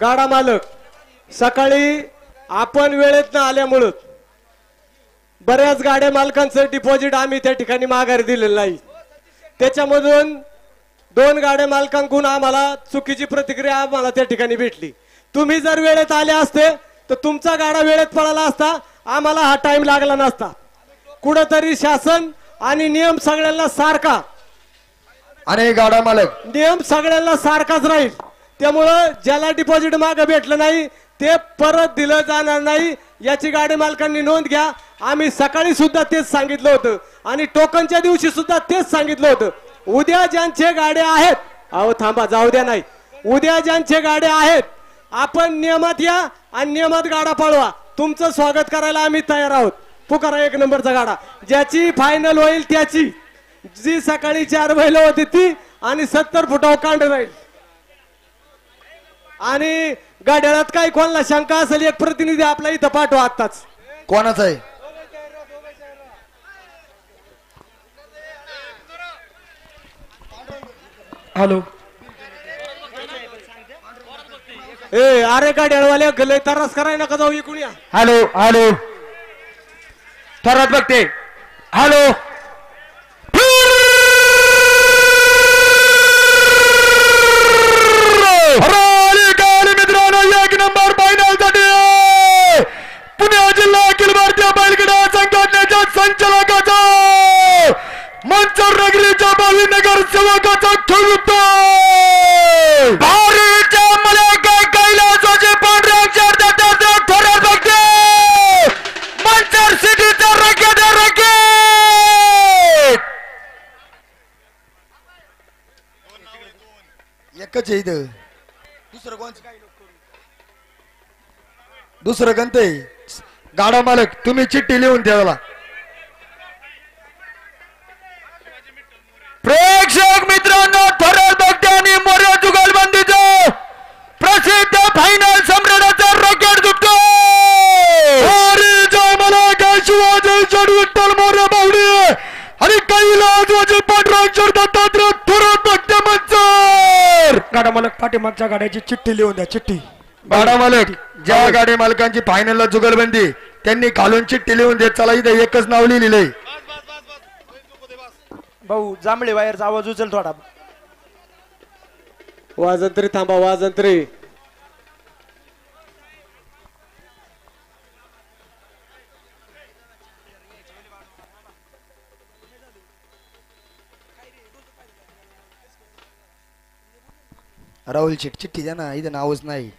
गाडा मालक सकाळी आपण वेळेत न आल्यामुळं बऱ्याच गाड्या मालकांचं डिपॉझिट आम्ही त्या ठिकाणी माघारी दिलेलं नाही. त्याच्यामधून 2 गाड्या मालकांकडून आम्हाला चुकीची प्रतिक्रिया आम्हाला त्या ठिकाणी भेटली. तुम्ही जर वेळेत आले असते तर तुमचा गाडा वेळेत पळाला असता, आम्हाला हा टाइम लागला नसता. कुठंतरी शासन आणि नियम सगळ्यांना सारखा आणि गाडा मालक नियम सगळ्यांना सारखाच राहील. त्यामुळं ज्याला डिपॉझिट मागे भेटलं नाही ते परत दिलं जाणार नाही याची गाडी मालकांनी नोंद घ्या. आम्ही सकाळी सुद्धा तेच सांगितलं होतं आणि टोकनच्या दिवशी सुद्धा तेच सांगितलं होतं. उद्या ज्यांचे गाड्या आहेत, अहो थांबा जाऊ द्या, नाही उद्या ज्यांचे गाड्या आहेत आपण नियमात या आणि नियमात गाडा पळवा. तुमचं स्वागत करायला आम्ही तयार आहोत. पुकारा 1 नंबरचा गाडा, ज्याची फायनल होईल त्याची, जी सकाळी 4 बैल होती ती आणि 70 फुटावर कांड राहील. आणि गाड्यात काही कोणाला शंका असेल एक प्रतिनिधी आपला इथं पाठवा आत्ताच. कोणाचा आहे? हॅलो ए अरे गाड्यावाल्या गले तरास कराय नका जाऊ इकडून या. हॅलो हॅलो थोरात बघते. हॅलो मित्रांनो 1 नंबर फायनल साठी पुणे जिल्हा अखिल भारतीय बैलगाडा संघटनेच्या संचालकाचा मंचर नगरीच्या बावीनगर सेवकाचा खेळतो भारीच्या मला काय कैलासाचे पांढऱ्या अक्षर देतात थोरात बघते मंचर सिटीचा रकेट एकच आहे इथं. दुसरं कोणचं काय दुसरं गंत गाडा मालक तुम्ही चिठ्ठी लिहून द्याला. प्रेक्षक मित्रांनो थोरात बघते आणि मोर्या जुगलबंदीचं प्रसिद्ध फायनल सम्राटाचा रॉकेट दुखतो. मला काय शिवाजी चढ विठ्ठल मोर्या बावडी आणि कैलास वाजे पांढरा अक्षर दत्तात्रय थोरात बघते मंचर. गाडा मालक पाठीमागच्या गाड्याची चिठ्ठी लिहून द्या. चिठ्ठी गाडा मालक ज्या गाडी मालकांची फायनलला जुगलबंदी त्यांनी खालून चिठ्ठी लिहून देत चला. इथं एकच नाव लिहिलेलं आहे. भाऊ जांभळे वायरचा आवाज उचल थोडा. वाजंत्री थांबा, वाजंत्री राहुल चिठ्ठी द्या ना, इथं नावच नाही.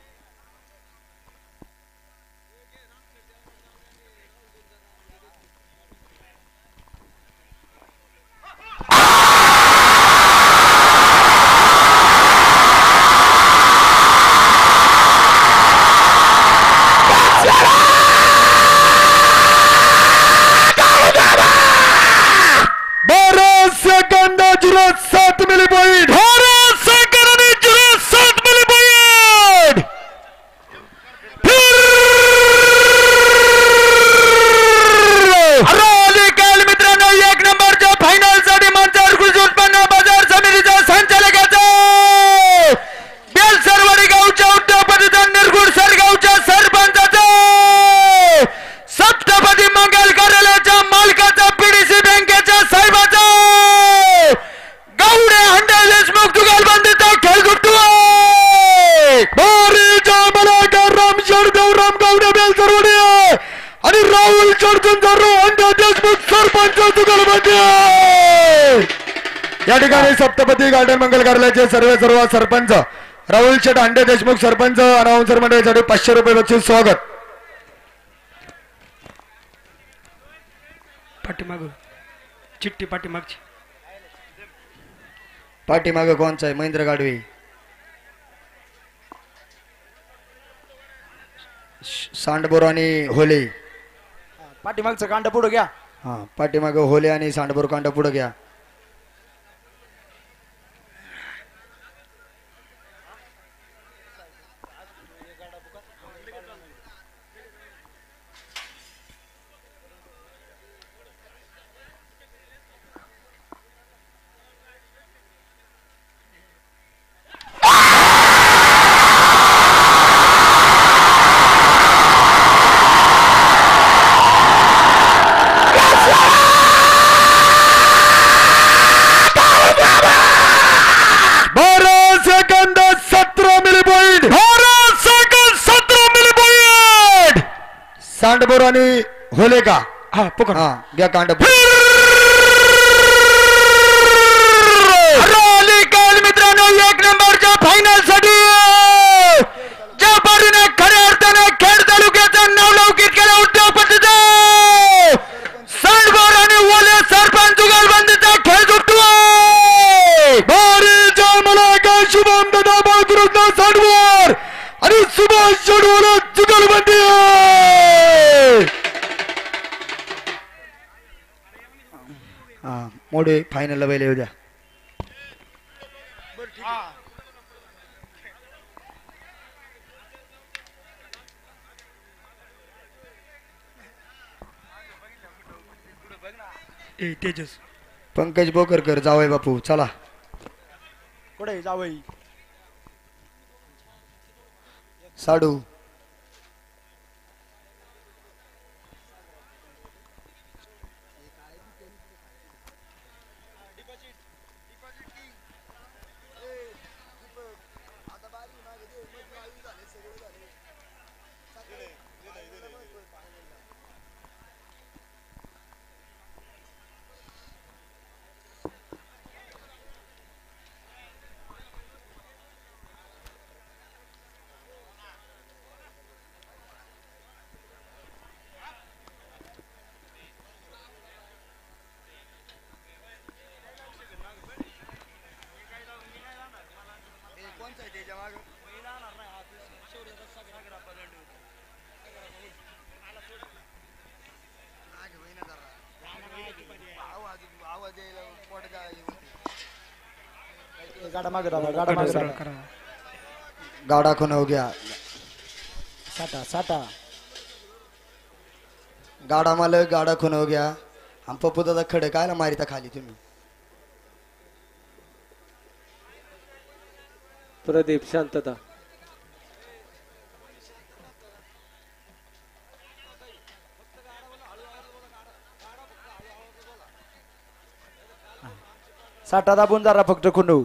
या ठिकाणी सप्तपदी गार्डन मंगल कार्यालयाचे सर्व सरपंच राहुल शेठ अंडे देशमुख सरपंच अनाउन्सर मंडळासाठी 500 रुपये बक्षीस स्वागत. पाठीमाग चिठ्ठी पाठीमागची पाठीमाग कोणचा आहे? महेंद्र गाडवे सांडबोर आणि होले. पाठीमागचं कांड पुढे घ्या. हा पाठीमाग होले आणि सांडबोर कांड पुढे घ्या. सांडबोर आणि होले का हा पकड हा घ्या कांड मित्रांनो एक नंबरच्या फायनल साठी ज्या परीने खऱ्या अर्थाने खेड तालुक्याचं नाव लौकिक केलं उद्योगपतीचं सांडबोर आणि ओले सरपंच जुगलबंदीचा खेळ सुटतोय बारीच्या मला काय शुभम दादा बाळकृष्ण सांडबोर आणि सुभाष शेडवला जुगलबंदी मोडे फायनलला बैल येऊ द्या ए तेजस पंकज बोकरकर जावय बापू चला कुठे जावई साडू गाडा मागे राहा गाडा मागे राहा करा गाडा खून हो गया साटा साटा गाडा मालक गाडा खून हो गया हम पप्पू दादा खडे कायला मारिता खाली तुम्ही प्रदीप शांतता साटा दाबून जरा फक्त खुंडू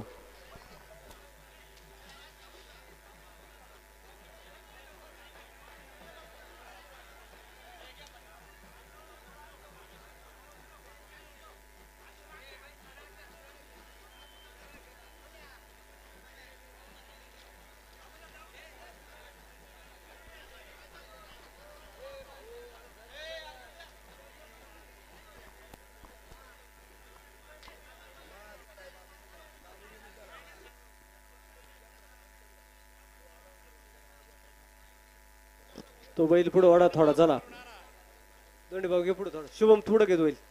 तो बैल पुढे ओढा थोडा चला दोन्ही भाऊ घे पुढे थोडं शुभम थोडं घेत होईल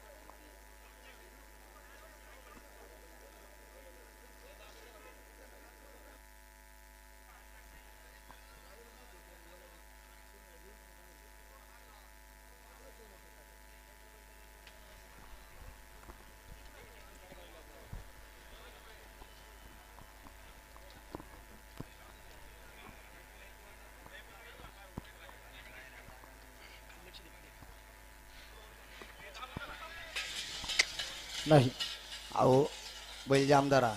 नाही अहो बैल जामदारा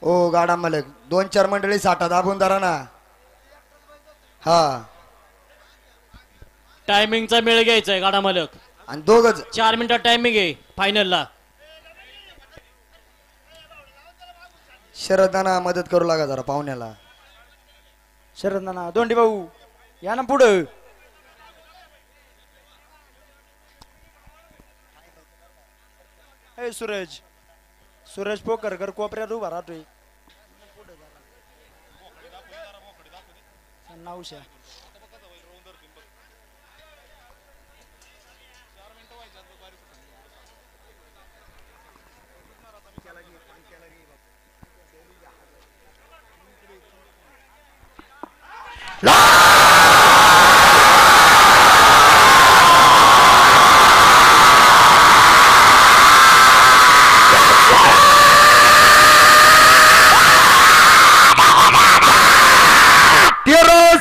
ओ गाडा मालक 2-4 मंडळी साठा दाबून धरा ना हा टायमिंगचा मेळ घ्यायचा आहे गाडा मालक आणि दोघच 4 मिनिटात टायमिंग आहे फायनलला शरदाना मदत करू लागा जरा पाहुण्याला शरद नाना दोंडी भाऊ या ना पुढं सूरज सूरज पोकरकर कोपऱ्यात उभा राहतोय नावशा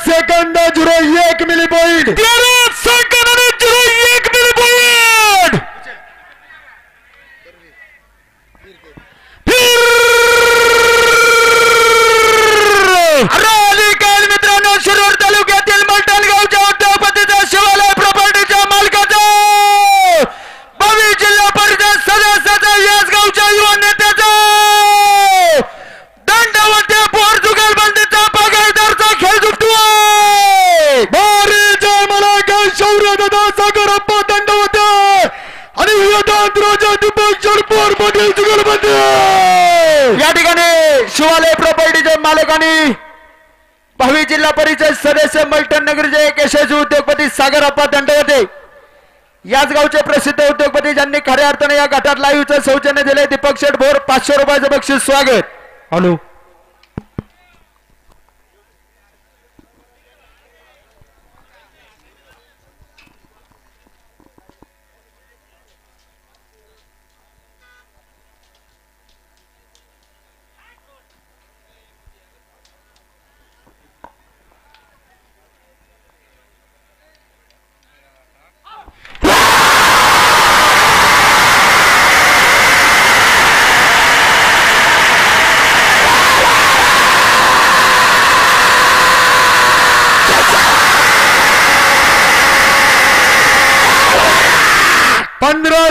सेकंड 0.1 मिली पॉइंट 13 सेकंड आणि 0.1 मिली पॉइंट मित्रांनो शिरूर तालुक्यात संघटनेचा सागरप्पा दंडवते आणि वेदांत राजा दीपक शरपोर पाटील जुगलबंदी या ठिकाणी शिवालय प्रॉपर्टीचे मालक आणि भावी जिल्हा परिषद सदस्य मलटण नगरीचे एक यशस्वी उद्योगपती सागरप्पा दंडवते याच गावचे प्रसिद्ध उद्योगपती ज्यांनी खऱ्या अर्थाने या गटात लाईव्हचं सौजन्य दिले दीपक शेठ भोर 500 रुपयाचं बक्षीस स्वागत. हॅलो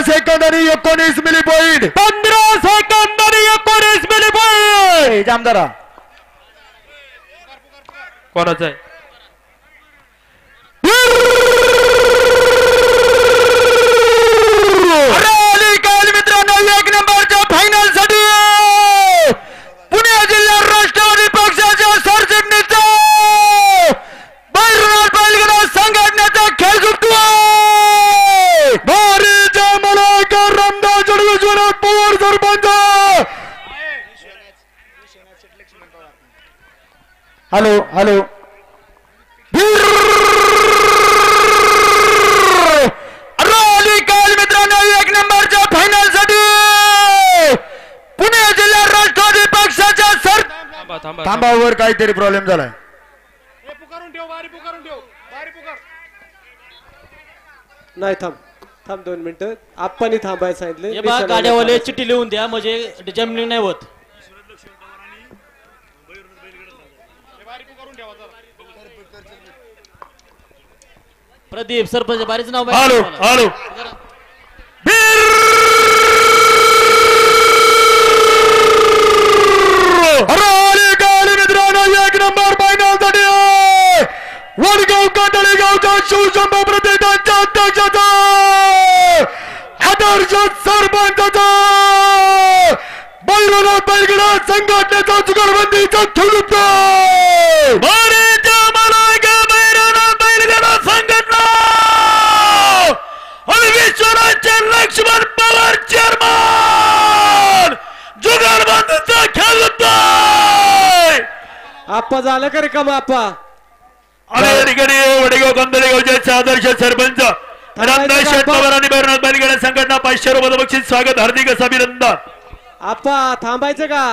सेकंद आणि 19 मिली पॉइंट 15 सेकंद आणि 19 मिली पॉइंट जामदारा कोणाचं आहे मित्रांनो 1 नंबरच्या फायनल साठी पुणे जिल्हा राष्ट्रवादी पक्षाच्या सरचिटणीचा बैरनाथ बैलगाडा संघटनेचा खेळ झुकतोय भारीच्या मलाकर रामदास जडविश्वनाथ पवार सरपंच हॅलो हॅलो मित्रांनो 1 नंबरच्या फायनल साठी पुणे जिल्हा राष्ट्रवादी पक्षाच्या सर थांबावर काहीतरी प्रॉब्लेम झालाय नाही थांब थांब 2 मिनिटं आपण थांबायला सांगितले हे बा गाड्यावाले चिठ्ठी लिहून द्या म्हणजे जमिनी नाही होत. प्रदीप सरपंच बारीच नाव माहिती हॅलो आहे मला. हॅलो मित्रांनो 1 नंबर फायनल साठी वडगाव कातळी गावच्या शिवशंभू प्रतिष्ठानच्या अध्यक्षाचा आदर्श सरपंचाचा बैरनाथ बैलगाडा संघटनेचा जुगलबंदीचा खेळतो बैरनाथ बैलगाडा संघटना आणि विश्वनाथचे लक्ष्मण पवार चेअरमन जुगलबंदीचा खेळतो आप्पा झालं का रे काम आप्पा आणि या ठिकाणी वडेगाव कंदळे गावचे आदर्श सरपंच रामदास शेठ पवार आणि बैरनाथ बैलगाडा संघटना 500 रुपये बक्षीस स्वागत हार्दिक असं अभिनंदन. आप्पा थांबायचं का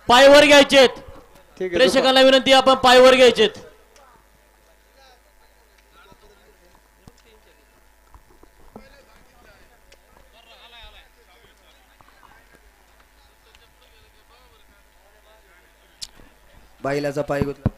पायवर घ्यायचेत ठीक आहे प्रेक्षकांना विनंती आपण पायवर घ्यायचेत. बैलाचा पाय गुतला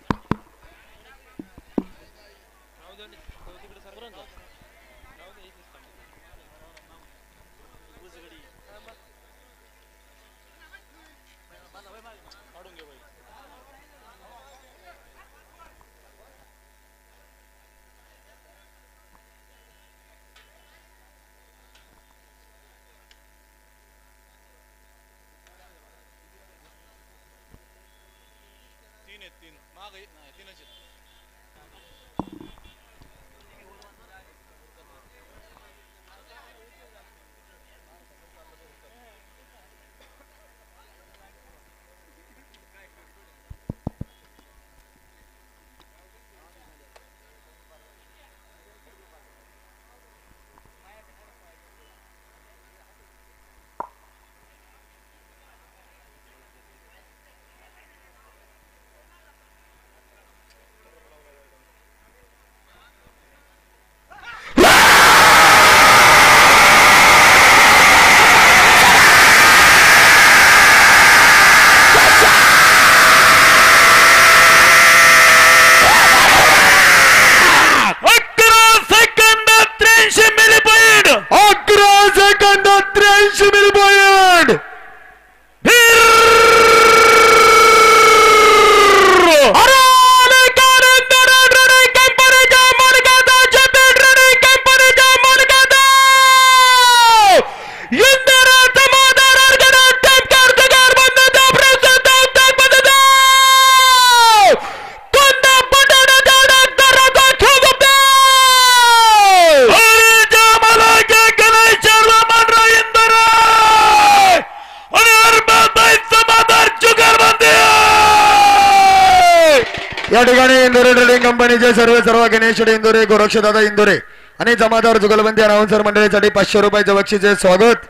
या ठिकाणी इंदोरे ट्रेडिंग कंपनीचे सर्व गणेश इंदोरे गोरक्षदादा इंदोरे आणि जमादार जुगलबंदी अनाउन्सर मंडळीसाठी 500 रुपयाचे बक्षीचे स्वागत.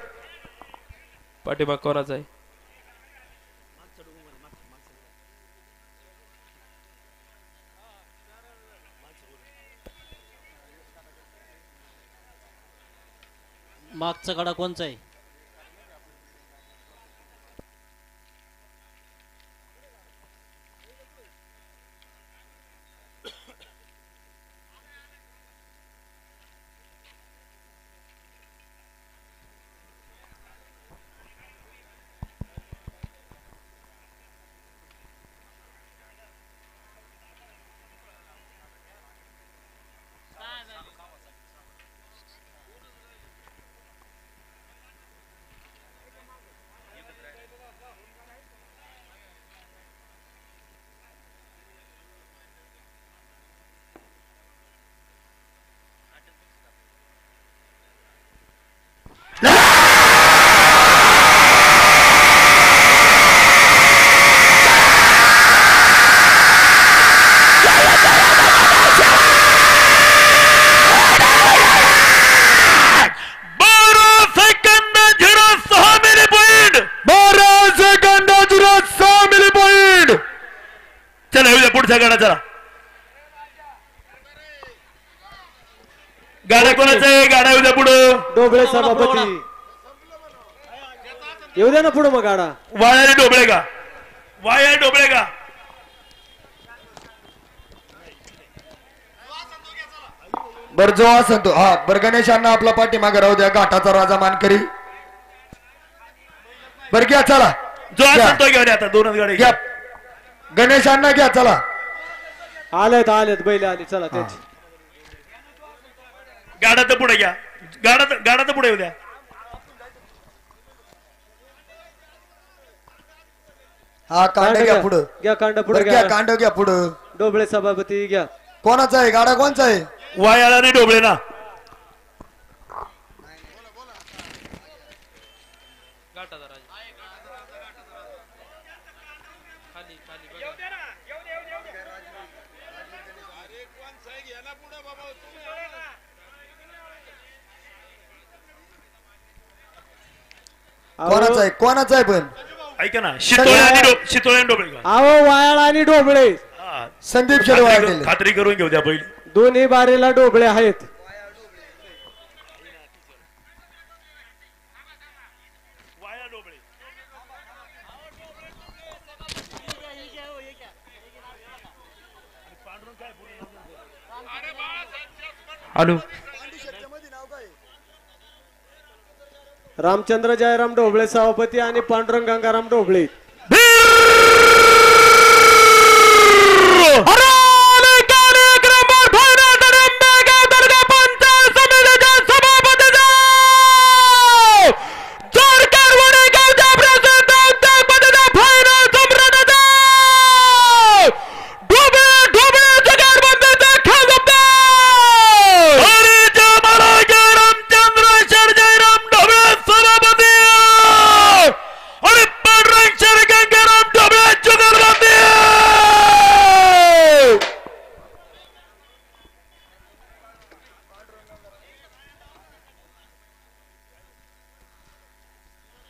पाठीमाग कोणाचा आहे? मागचा कडा कोणचा आहे? पुढचा गाडा चला. गाडा कोणाचा आहे? गाडा येऊ द्या पुढं. डोबळे सभापती येऊ द्या ना पुढे मग गाडा. वाया डोबळे का? वाया डोबळे का? बर जो असतो हा बर गणेशांना आपला पाठीमागे राहू द्या. घाटाचा राजा मानकरी बर घ्या चला. जो असतो घेऊन आता 2च गाडी घ्या. गणेशांना घ्या चला. आलेत बैल आली चला त्यांची. गाडा तर पुढे घ्या. गाडा तर पुढे येऊ द्या. हा कांड घ्या पुढं. घ्या कांड पुढे घ्या. कांड घ्या पुढं. डोबळे सभापती घ्या. कोणाचा आहे गाडा? कोणचा आहे? वायाला आणि डोबळे ना. कोणाचा आहे? कोणाचा आहे? पण ऐका ना. शितोळे आणि डोबळे का? अहो वायाळ आणि डोबळे. संदीप शेडवाळ खात्री करून घेऊ द्या पहिले. दोन्ही बारीला डोबळे आहेत. हॅलो. रामचंद्र जयराम डोबळे सभापती आणि पांडुरंग गंगाराम डोबळे.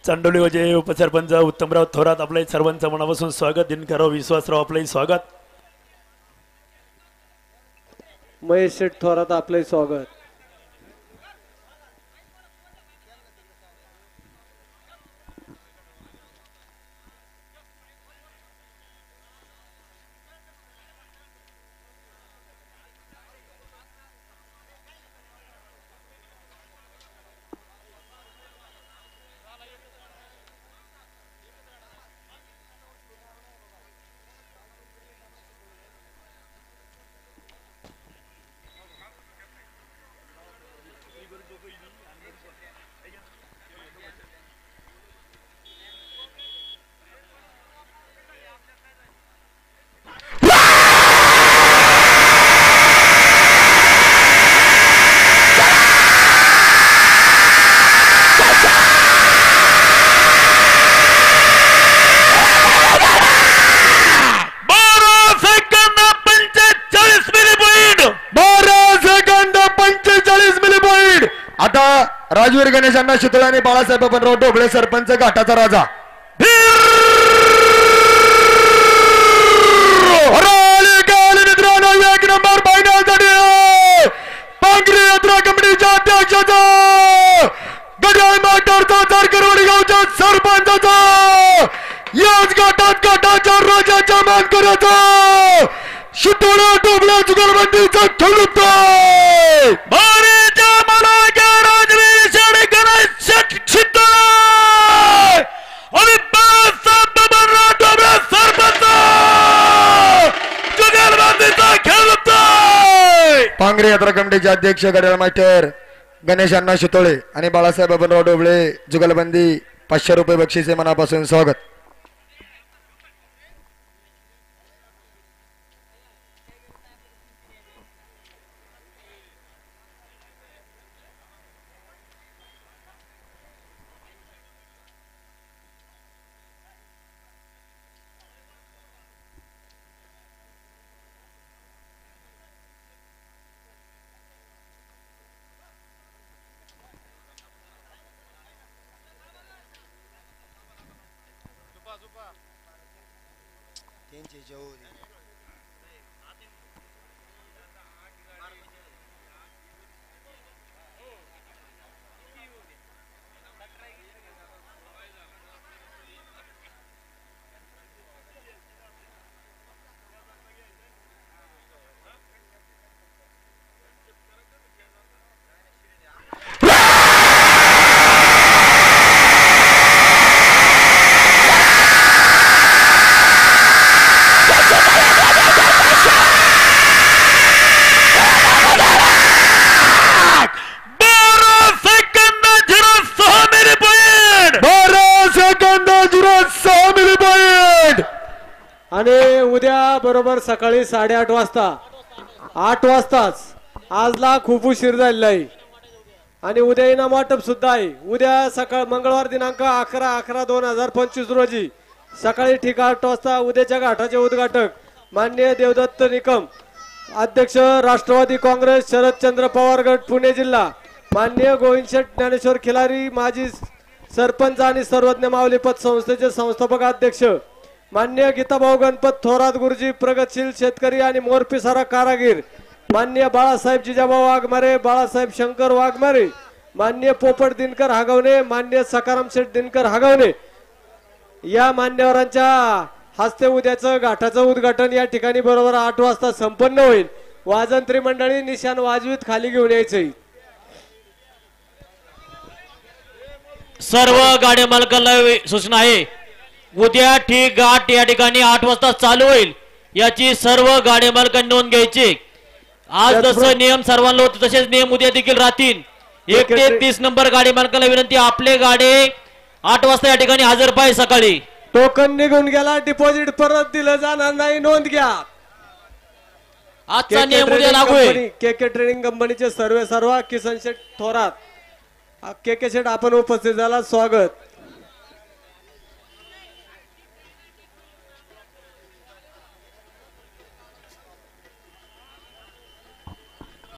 चांडोली वजे उपसरपंच उत्तमराव थोरात आपले सर्वांचं मनापासून स्वागत. दिनकरराव विश्वासराव आपले स्वागत. महेश शेठ थोरात आपले स्वागत. राजवीर गणेशांना शितोळे आणि बाळासाहेब बबनराव ढोबळे सरपंच घाटाचा राजा मित्रांनो एक नंबर फायनल साठी पांगरी यात्रा कमिटीच्या अध्यक्षाचा गजाय माटरचा सरकारवाडी गावच्या सरपंचाचा याच घाटाच्या राजाच्या मानकऱ्याचा शितोळे ढोबळे जुगलबंदीचा खेळतोय भारतीय मलाका राजवीर शेड गणेश शितोळे आणि बाळासाहेब बबनराव ढोबळे सरपंच जुगलबंदीचा खेळतोय पांगरी यात्रा कमिटीचे अध्यक्ष गजाय मास्टर गणेशांना शितोळे आणि बाळासाहेब बबनराव ढोबळे जुगलबंदी 500 रुपये बक्षिसे मनापासून स्वागत. आणि उद्या बरोबर सकाळी 8:30 वाजता 8 वाजताच आजला खूप उशीर झालेला आहे आणि उद्या इनाम वाटप सुद्धा आहे. उद्या सकाळ मंगळवार दिनांक 11/11/2025 रोजी सकाळी ठीक 8 वाजता उद्याच्या घाटाचे उद्घाटक माननीय देवदत्त निकम अध्यक्ष राष्ट्रवादी काँग्रेस शरदचंद्र पवार गट पुणे जिल्हा, माननीय गोविंद शेठ ज्ञानेश्वर खिलारी माजी सरपंच आणि सर्वज्ञ माऊलीपत संस्थेचे संस्थापक अध्यक्ष, माननीय गीताभाऊ गणपत थोरात गुरुजी प्रगतशील शेतकरी आणि मोरपिसारा कारागीर, माननीय बाळासाहेब जिजाभाऊ वाघमारे, बाळासाहेब शंकर वाघमारे, माननीय पोपट दिनकर हागवणे, माननीय सकाराम शेठ दिनकर हागवणे या मान्यवरांच्या हस्ते उद्याचं घाटाचं उद्घाटन या ठिकाणी बरोबर 8 वाजता संपन्न होईल. वाजंत्री मंडळी निशाण वाजवीत खाली घेऊन यायचंय. सर्व गाड्या मालकांना सूचना आहे, उद्या ठीक घाट या ठिकाणी 8 वाजता चालू होईल याची सर्व गाड्या मालकांनी नोंद घ्यायची. आज जसं नियम सर्वांना होते तसेच नियम उद्या देखील राहतील. 1 ते 30 नंबर गाडी मालकांना विनंती, आपले गाडे 8 वाजता या ठिकाणी हजर पाहिजे. सकाळी टोकन निघून गेला, डिपॉझिट परत दिलं जाणार नाही, नोंद घ्या. आजचा नियम उद्या लागू आहे. केके ट्रेडिंग कंपनीचे सर्व किसन शेठ थोरात, केके शेठ आपण उपस्थित झाला, स्वागत.